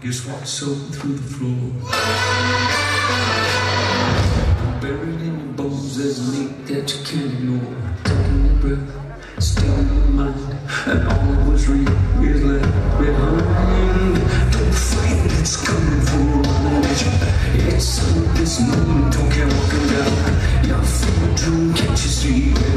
Guess what's soaking through the floor? Buried in your bones, there's an ache that you can't ignore. Taking your breath, stealing your mind, and all that was real is left behind. Don't fight, it's coming from your running at your back. It's sun, this moon, don't care walking down. Your fever dream, can't you see?